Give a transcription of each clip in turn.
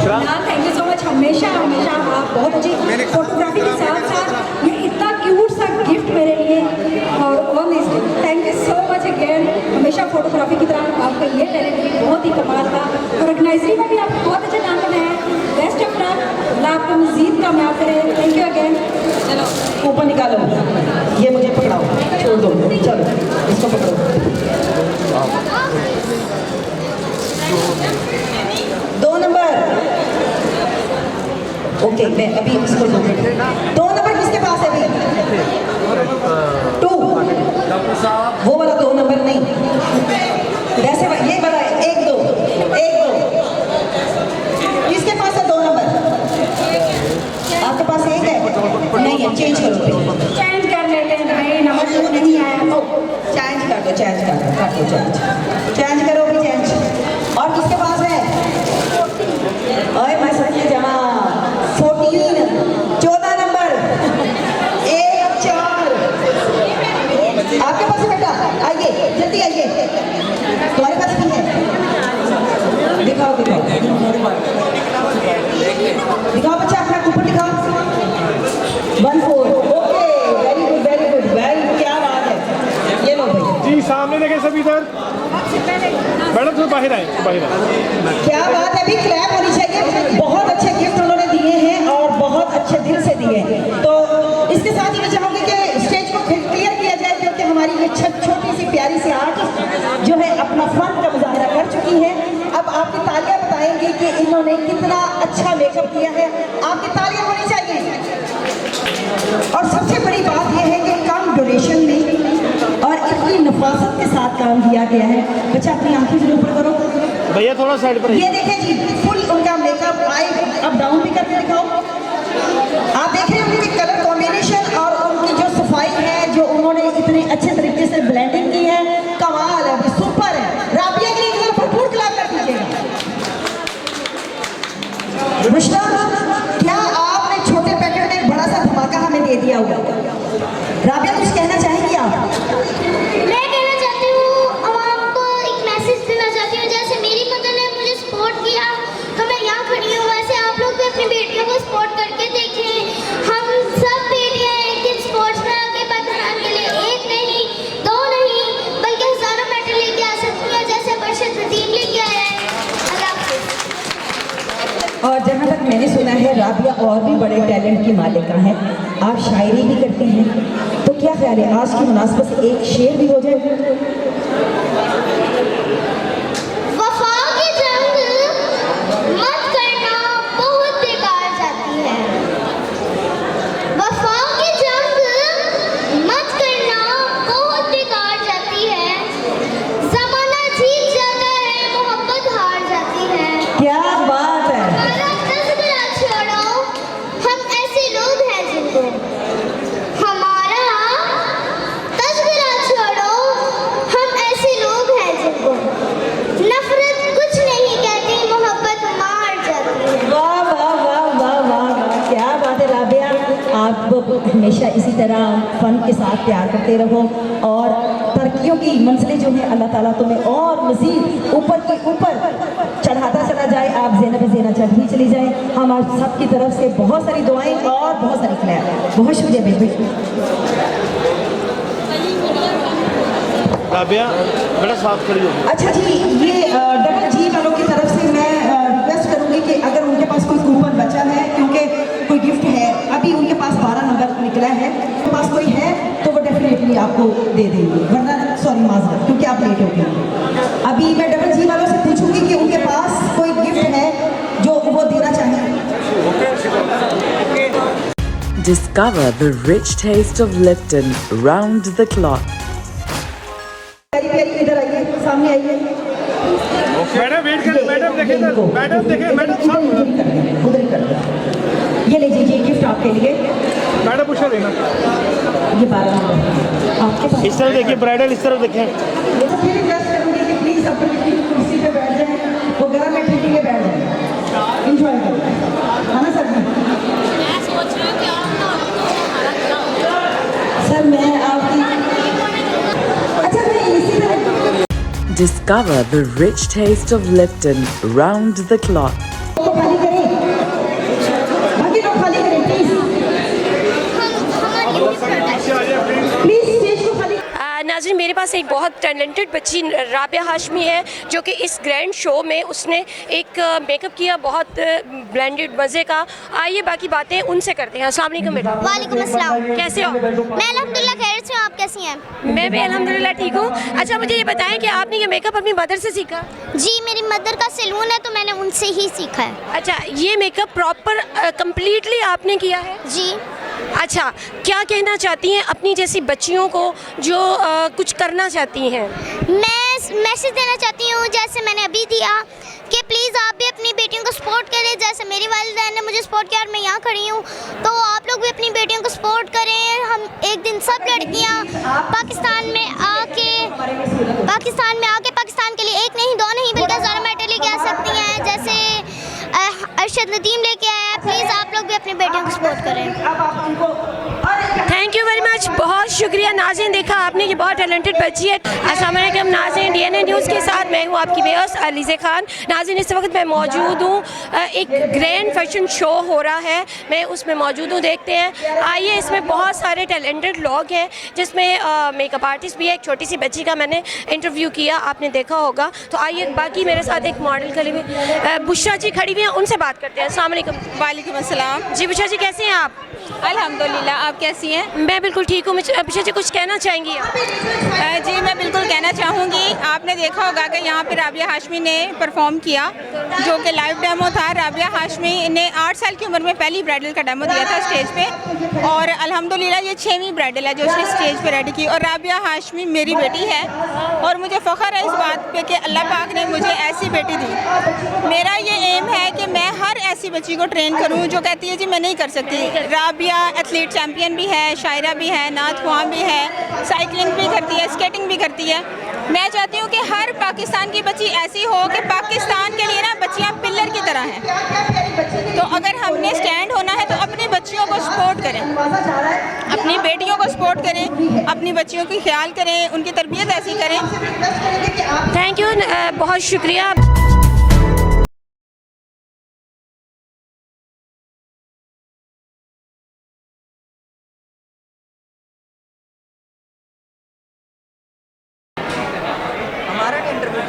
Thank you so much. हमेशा हमेशा आप बहुत अच्छी फोटोग्राफी के साथ साथ ये इतना क्यूट सा गिफ्ट मेरे लिए और honest thank you so much again. हमेशा फोटोग्राफी की तरह आपका ये टैलेंट भी बहुत ही कमाल था। ऑर्गेनाइजरी में भी आप बहुत अच्छा काम कर रहे हैं। बेस्ट ऑफ लक, अल्लाह आपको मज़ीद कामयाब करे। Thank you again. चलो ऊपर निकालो, ये मुझे पकड़ाओ, छोड़ दो, चलो इसको पकड़ो। 2 नंबर, ओके मैं अभी इसको 2 नंबर किसके पास है अभी? 2 वो वाला 2 नंबर नहीं, वैसे ये वाला 1 2 किसके पास है 2 नंबर? आपके पास 1 है? नहीं है, चेंज करो, चेंज कर लेते हैं भाई, नंबर नहीं आया तो चेंज कर दो, चेंज करो भी चेंज। और किसके पास है? ओए मैं समझ जमा 14 नंबर 1 4 आपके पास है बेटा, आइए जल्दी आइए, तुम्हारे पास भी है, दिखाओ बच्चा अपना कूपन दिखाओ। 1 4 ओके, वेरी गुड वेरी क्या बात है। ये लो भाई जी, सामने देखें सब इधर। मैडम थोड़ा बाहर आए। क्या बात है, अभी क्लैप होनी चाहिए। बहुत अच्छे गिफ्ट उन्होंने दिए हैं और बहुत अच्छे दिल से दिए हैं। तो इसके साथ ही मैं चाहूँगी कि स्टेज को क्लियर किया जाए, क्योंकि हमारी ये छोटी सी प्यारी सी आर्टिस्ट जो है अपना फन का मुजाहरा कर चुकी है। अब आपकी तालियां बताएंगी कि इन्होंने कितना अच्छा मेकअप किया है। आपकी तालियां होनी चाहिए। और सबसे बड़ी बात यह है कि कम ड्यूरेशन में और इतनी नफासत के साथ काम किया गया है। बच्चा अपनी आंखें जरूर ऊपर करो भैया, थोड़ा साइड पर। ये देखें जी, फुल उनका मेकअप आई अप डाउन भी करके दिखाओ। आप देख रहे हैं उनके कलर कॉम्बिनेशन और उनकी जो सफाई है, जो उन्होंने इतने अच्छे तरीके से ब्लेंडिंग की है, कमाल है, सुपर है। राबिया के लिए एक भरपूर क्लैप कर दीजिएगा। रुशना, क्या आपने छोटे पैकेट में एक बड़ा सा धमाका हमें दे दिया हुआ? राबिया कुछ कहना चाहेंगी आप? मैं कहना चाहती हूँ, अब आपको एक मैसेज देना चाहती हूँ। जैसे मेरी मदर ने मुझे सपोर्ट किया तो मैं यहाँ खड़ी हूँ, वैसे आप लोग भी अपनी बेटियों को सपोर्ट करके देखें। हम सब बेटियाँ एक दिन स्पोर्ट्स में आगे बढ़ाने के लिए 1 नहीं 2 नहीं बल्कि हज़ारों मेडल लेके आ सकती हैं, जैसे बरशत नदीम लेके आया है। अल्लाह हाफ़िज़। और जहाँ तक मैंने सुना है, राबिया और भी बड़े टैलेंट की मालिका हैं। आप शायरी भी करती हैं, तो क्या ख्याल है आज की मुनासबत से एक शेर भी हो जाए? वफा की जंग मत करना, बहुत बेकार जाती है। वफा की जंग मत करना, बहुत बेकार जाती है। ज़माना जीत जाता है, मोहब्बत हार जाती है। क्या बात है। हमारा तज़किरा छोड़ो, हम ऐसे लोग हैं जिनको हमारा तज़किरा छोड़ो, हम ऐसे लोग हैं जिनको नफरत कुछ नहीं कहती, मोहब्बत मार जाती है। वाह वाह वाह वाह वाह, क्या बात है राबिया। आप हमेशा इसी तरह फन के साथ प्यार करते रहो और तरक्कियों की मंजिलें जो हैं अल्लाह ताला तुम्हें और मज़ीद ऊपर की ऊपर चढ़ाता चला जाए। आप ज़ेना चढ़ती चली जाए। हम आप सब की तरफ से बहुत सारी दुआएं और बहुत सारी क्लैप। बहुत शुक्रिया बेबी। राबिया बेटा साफ खड़ी हो। अच्छा जी, ये डबल जी वालों की तरफ से मैं रिक्वेस्ट करूंगी कि अगर उनके पास कोई कूपन बचा है, क्योंकि कोई गिफ्ट है, अभी उनके पास 12 नंबर निकला है, उनके पास कोई है तो वो डेफिनेटली आपको दे देंगे, वरना सॉरी माजरत, क्योंकि आप लेट हो गए। अभी मैं डबल जी वालों से पूछूंगी कि उनके पास कोई गिफ्ट है जो वो देना चाहें। Discover the rich taste of Lipton round the clock. प्यारी प्यारी इधर आइए, सामने आइए। मैडम वेट करें, मैडम देखें, मैडम देखें, मैडम सब उधर ही कर दो। ये ले लीजिए गिफ्ट आपके लिए। मैडम पूछ लेना। ये 12 नंबर आपके पास। इस तरफ देखिए, ब्राइडल इस तरफ देखें। ये तो फिर रिक्वेस्ट करूंगी कि प्लीज अपनी कुर्सी पे बैठ जाएं, वो गरम में ठंडी में बैठ जाएं, एंजॉय करें, है ना सर? मैं सोच रही हूँ कि सर मैं आपकी अच्छा मैं इसी तरह Discover the rich taste of Lipton round the clock. तो खाली करें। मेरे पास एक बहुत टैलेंटेड बच्ची राबिया हाशमी है जो कि इस ग्रैंड शो में उसने एक मेकअप किया बहुत ब्लेंडेड मज़े का। आइए बाकी बातें उनसे करते हैं। अस्सलाम वालेकुम बेटा। वालेकुम अस्सलाम। कैसे हो? मैं अल्हम्दुलिल्लाह खैरियत से हूँ, आप कैसी हैं? मैं भी अल्हम्दुलिल्लाह ठीक हूँ। अच्छा मुझे ये बताएं कि आपने ये मेकअप अपनी मदर से सीखा? जी, मेरी मदर का सैलून है तो मैंने उनसे ही सीखा है। अच्छा, ये मेकअप प्रॉपर कंप्लीटली आपने किया है? जी। अच्छा, क्या कहना चाहती हैं अपनी जैसी बच्चियों को जो कुछ करना चाहती हैं? मैं मैसेज देना चाहती हूँ जैसे मैंने अभी दिया कि प्लीज़ आप भी अपनी बेटियों को सपोर्ट करें। जैसे मेरी वालिदैन ने मुझे सपोर्ट किया और मैं यहाँ खड़ी हूँ, तो आप लोग भी अपनी बेटियों को सपोर्ट करें। हम एक दिन सब लड़कियाँ पाकिस्तान में आके पाकिस्तान के लिए एक नहीं दो नहीं बल्कि हज़ारों मेडल लेके आ सकती हैं। जैसे अरशद नदीम लेके आया है। प्लीज़ आप लोग भी अपनी बेटियों को सपोर्ट करें। थैंक यू वेरी मच, बहुत शुक्रिया। नाज़रीन, देखा आपने ये बहुत टैलेंटेड बच्ची है। अस्सलाम वालेकुम नाज़रीन, DNA न्यूज़ के साथ मैं हूँ आपकी बेहस अलीज़े खान। नाज़रीन, इस वक्त मैं मौजूद हूँ, एक ग्रैंड फैशन शो हो रहा है, मैं उसमें मौजूद हूँ। देखते हैं, आइए। इसमें बहुत सारे टैलेंटेड लोग हैं जिसमें मेकअप आर्टिस्ट भी है। एक छोटी सी बच्ची का मैंने इंटरव्यू किया, आपने देखा होगा। तो आइए बाकी मेरे साथ एक मॉडल खड़ी हुई बुशरा जी खड़ी हुई हैं, उनसे बात करते हैं। अस्सलाम वालेकुम। वालेकुम अस्सलाम। जी बुशरा जी, कैसे हैं आप? अल्हम्दुलिल्लाह, आप कैसी हैं? मैं बिल्कुल ठीक हूँ। बुशरा जी, कुछ कहना चाहेंगी आप? जी, मैं बिल्कुल कहना चाहूँगी, आपने देखा होगा कि यहाँ पे राबिया हाशमी ने परफॉर्म किया जो कि लाइव डेमो था। राबिया हाशमी ने 8 साल की उम्र में पहली ब्राइडल का डेमो दिया था स्टेज पे, और अल्हम्दुलिल्लाह ये 6वीं ब्राइडल है जो उसने स्टेज पे रेडी की। और राबिया हाशमी मेरी बेटी है और मुझे फ़ख्र है इस बात पे कि अल्लाह पाक ने मुझे ऐसी बेटी दी। मेरा ये एम है कि मैं हर ऐसी बच्ची को ट्रेन करूँ जो कहती है जी मैं नहीं कर सकती। राबिया एथलीट चैम्पियन भी है, शायरा भी है, नात ख्वां भी है, साइकिलिंग भी करती है, स्केटिंग भी करती है। मैं चाहती हूँ कि हर पाकिस्तान की बच्ची ऐसी हो कि पाकिस्तान के लिए ना बच्चियाँ पिलर की तरह हैं। तो अगर हमने स्टैंड होना है तो अपनी बच्चियों को सपोर्ट करें, अपनी बेटियों को सपोर्ट करें, अपनी बच्चियों की ख्याल करें, उनकी तरबियत ऐसी करें। थैंक यू, बहुत शुक्रिया।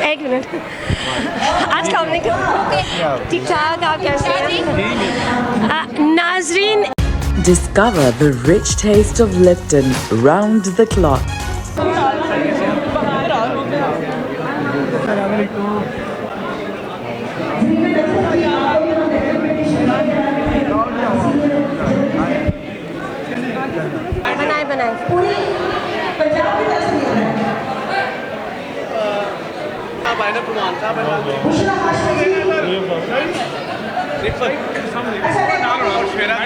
एक मिनट। अस्सलाम वालेकुम। ठीक ठाक, आप कैसे हैं? नाज़रीन, Discover the rich taste of Lipton round the clock. बनाए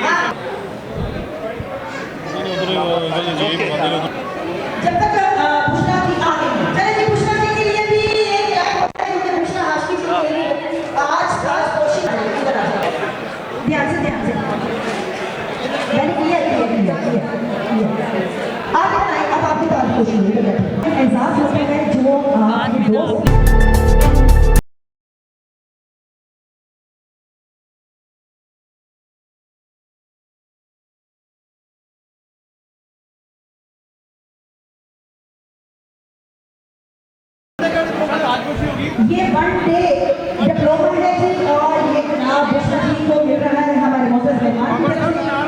जब तक बुशरा की आ गई, चले जी बुशरा जी के लिए भी एक बुशरा हाशमी के लिए आज कोशिश ध्यान से मैंने किया आप बताइए। अब आपकी बात कोशिश एहसास होता है जो आपके दोस्त ये 1 डे डिप्लोमा है जी, और ये जनाब बुशरा जी को मिल रहा है हमारे मोहतरम मेहमान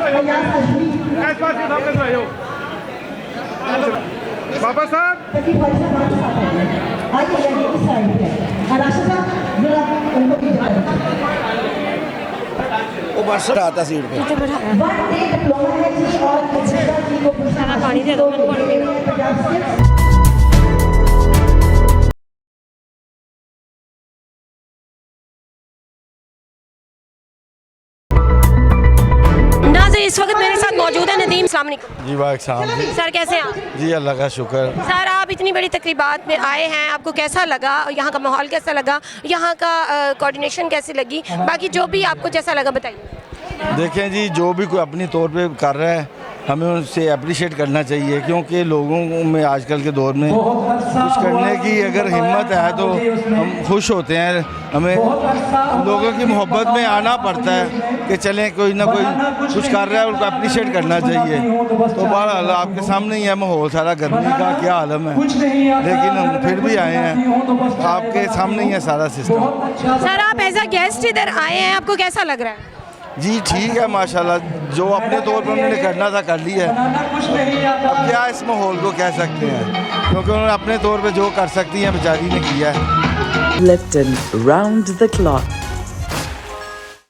फयाज हाशमी। बाबा साहब, तकी भाई साहब आइए इस साइड पे राशि साहब जरा उनको भी वो बस आता सीट पे 1 डे डिप्लोमा है जी, और बुशरा जी को पानी दे दो, मैं पानी पीना। इस वक्त मेरे साथ मौजूद है नदीम। अस्सलाम वालेकुम। जी वालेकुम सर, कैसे हैं आप? जी अल्लाह का शुक्र। सर, आप इतनी बड़ी तकरीबात में आए हैं, आपको कैसा लगा? यहाँ का माहौल कैसा लगा? यहाँ का कोऑर्डिनेशन कैसी लगी? बाकी जो भी आपको जैसा लगा बताइए। देखें जी, जो भी कोई अपनी तौर पे कर रहा है हमें उनसे अप्रिशिएट करना चाहिए, क्योंकि लोगों में आजकल के दौर में कुछ करने की अगर हिम्मत है तो हम खुश होते हैं। हमें लोगों की मोहब्बत में आना पड़ता है कि चलें कोई ना कोई कुछ कर रहा है, उनको अप्रिशिएट करना चाहिए। तो बहरहाल आपके सामने ही है माहौल सारा, गर्मी का क्या आलम है, लेकिन हम फिर भी आए हैं, आपके सामने ही है सारा सिस्टम। सर आप एज अ गेस्ट इधर आए हैं, आपको कैसा लग रहा है? जी ठीक है माशाल्लाह, जो अपने तौर पर उन्होंने करना था कर लिया है। अब क्या इस माहौल को कह सकते हैं, क्योंकि उन्होंने अपने तौर पे जो कर सकती हैं बेचारी ने किया है। Lipton, round the clock.